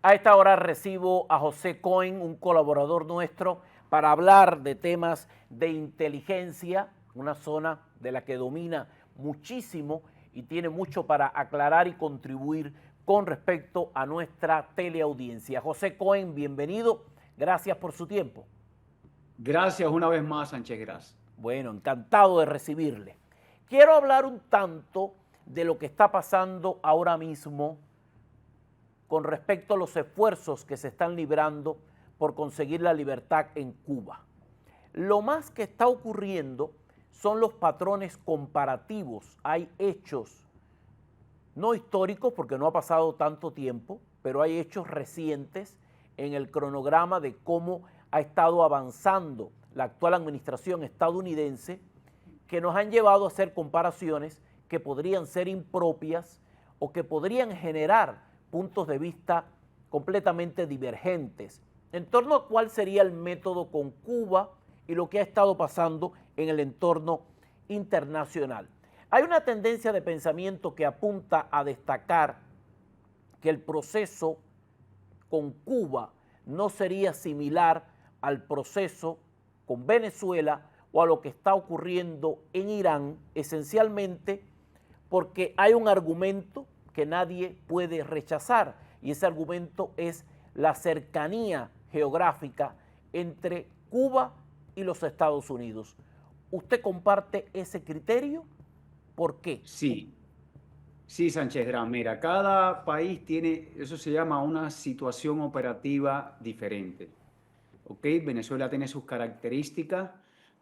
A esta hora recibo a José Cohen, un colaborador nuestro, para hablar de temas de inteligencia, una zona de la que domina muchísimo y tiene mucho para aclarar y contribuir con respecto a nuestra teleaudiencia. José Cohen, bienvenido. Gracias por su tiempo. Gracias una vez más, Sánchez Gras. Bueno, encantado de recibirle. Quiero hablar un tanto de lo que está pasando ahora mismo con respecto a los esfuerzos que se están librando por conseguir la libertad en Cuba. Lo más que está ocurriendo son los patrones comparativos. Hay hechos no históricos porque no ha pasado tanto tiempo, pero hay hechos recientes en el cronograma de cómo ha estado avanzando la actual administración estadounidense que nos han llevado a hacer comparaciones que podrían ser impropias o que podrían generar puntos de vista completamente divergentes en torno a cuál sería el método con Cuba y lo que ha estado pasando en el entorno internacional. Hay una tendencia de pensamiento que apunta a destacar que el proceso con Cuba no sería similar al proceso con Venezuela o a lo que está ocurriendo en Irán, esencialmente porque hay un argumento que nadie puede rechazar y ese argumento es la cercanía geográfica entre Cuba y los Estados Unidos. ¿Usted comparte ese criterio? ¿Por qué? Sí, Sánchez Gras. Mira, cada país tiene, eso se llama una situación operativa diferente. ¿Ok? Venezuela tiene sus características.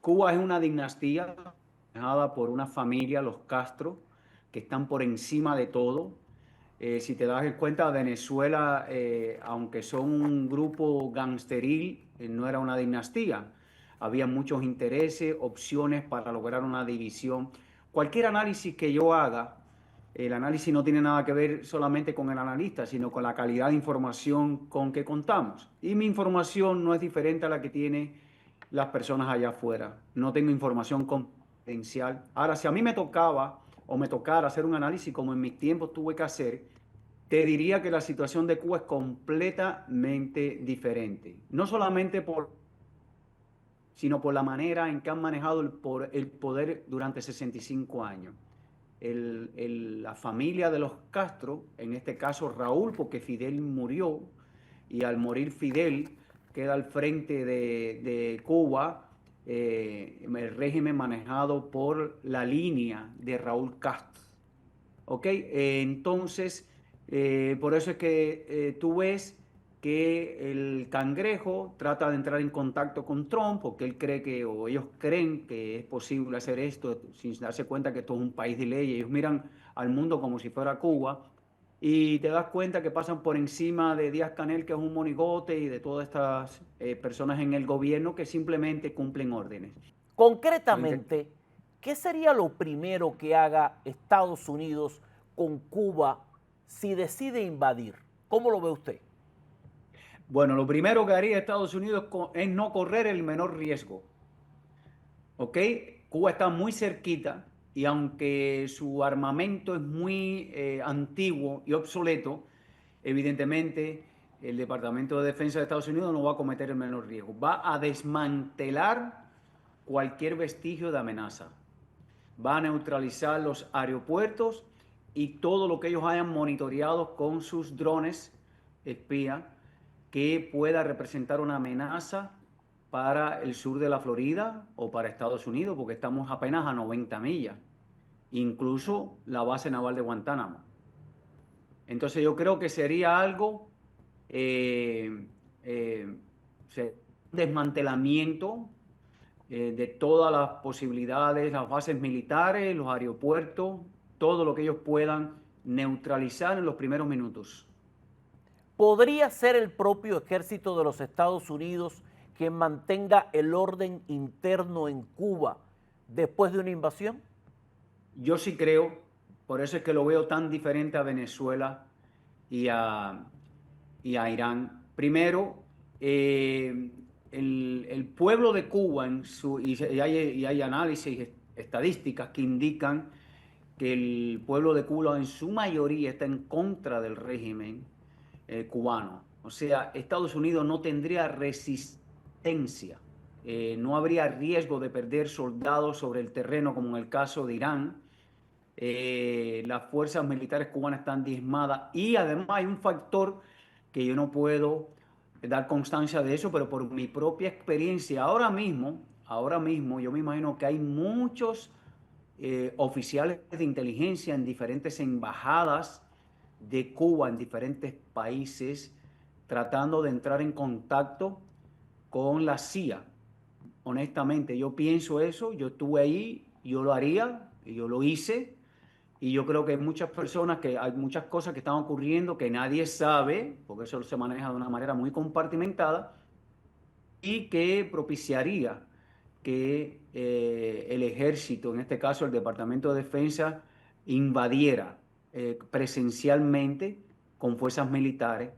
Cuba es una dinastía manejada por una familia, los Castro, que están por encima de todo. Si te das cuenta, Venezuela, aunque son un grupo gangsteril, no era una dinastía. Había muchos intereses, opciones para lograr una división. Cualquier análisis que yo haga, el análisis no tiene nada que ver solamente con el analista, sino con la calidad de información con que contamos. Y mi información no es diferente a la que tienen las personas allá afuera. No tengo información confidencial. Ahora, si a mí me tocaba o me tocara hacer un análisis como en mis tiempos tuve que hacer, te diría que la situación de Cuba es completamente diferente. No solamente sino por la manera en que han manejado el poder durante 65 años. La familia de los Castro, en este caso Raúl, porque Fidel murió, y al morir Fidel queda al frente de Cuba el régimen manejado por la línea de Raúl Castro. ¿Ok? Entonces, por eso es que tú ves que el Cangrejo trata de entrar en contacto con Trump porque él cree que, o ellos creen que es posible hacer esto sin darse cuenta que esto es un país de ley. Ellos miran al mundo como si fuera Cuba y te das cuenta que pasan por encima de Díaz-Canel, que es un monigote, y de todas estas personas en el gobierno que simplemente cumplen órdenes. Concretamente, ¿qué sería lo primero que haga Estados Unidos con Cuba si decide invadir? ¿Cómo lo ve usted? Bueno, lo primero que haría Estados Unidos es no correr el menor riesgo. ¿Ok? Cuba está muy cerquita y aunque su armamento es muy antiguo y obsoleto, evidentemente el Departamento de Defensa de Estados Unidos no va a cometer el menor riesgo. Va a desmantelar cualquier vestigio de amenaza. Va a neutralizar los aeropuertos y todo lo que ellos hayan monitoreado con sus drones espía que pueda representar una amenaza para el sur de la Florida o para Estados Unidos, porque estamos apenas a 90 millas, incluso la base naval de Guantánamo. Entonces yo creo que sería algo, eh, eh, desmantelamiento de todas las posibilidades, las bases militares, los aeropuertos, todo lo que ellos puedan neutralizar en los primeros minutos. ¿Podría ser el propio ejército de los Estados Unidos quien mantenga el orden interno en Cuba después de una invasión? Yo sí creo, por eso es que lo veo tan diferente a Venezuela y a Irán. Primero, el pueblo de Cuba, y hay análisis estadísticas que indican que el pueblo de Cuba en su mayoría está en contra del régimen cubano. O sea, Estados Unidos no tendría resistencia, no habría riesgo de perder soldados sobre el terreno como en el caso de Irán. Las fuerzas militares cubanas están diezmadas y además hay un factor que yo no puedo dar constancia de eso, pero por mi propia experiencia, ahora mismo yo me imagino que hay muchos oficiales de inteligencia en diferentes embajadas de Cuba en diferentes países tratando de entrar en contacto con la CIA. Honestamente, yo pienso eso, yo estuve ahí, yo lo haría, y yo lo hice, y yo creo que hay muchas personas, que hay muchas cosas que están ocurriendo que nadie sabe, porque eso se maneja de una manera muy compartimentada, y que propiciaría que el ejército, en este caso el Departamento de Defensa, invadiera presencialmente con fuerzas militares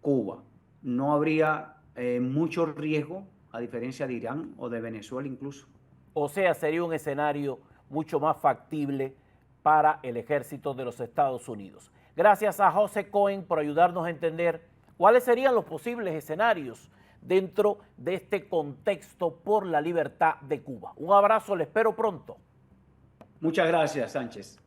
Cuba. No habría mucho riesgo, a diferencia de Irán o de Venezuela incluso. O sea, sería un escenario mucho más factible para el ejército de los Estados Unidos. Gracias a José Cohen por ayudarnos a entender cuáles serían los posibles escenarios dentro de este contexto por la libertad de Cuba. Un abrazo, le espero pronto. Muchas gracias, Sánchez.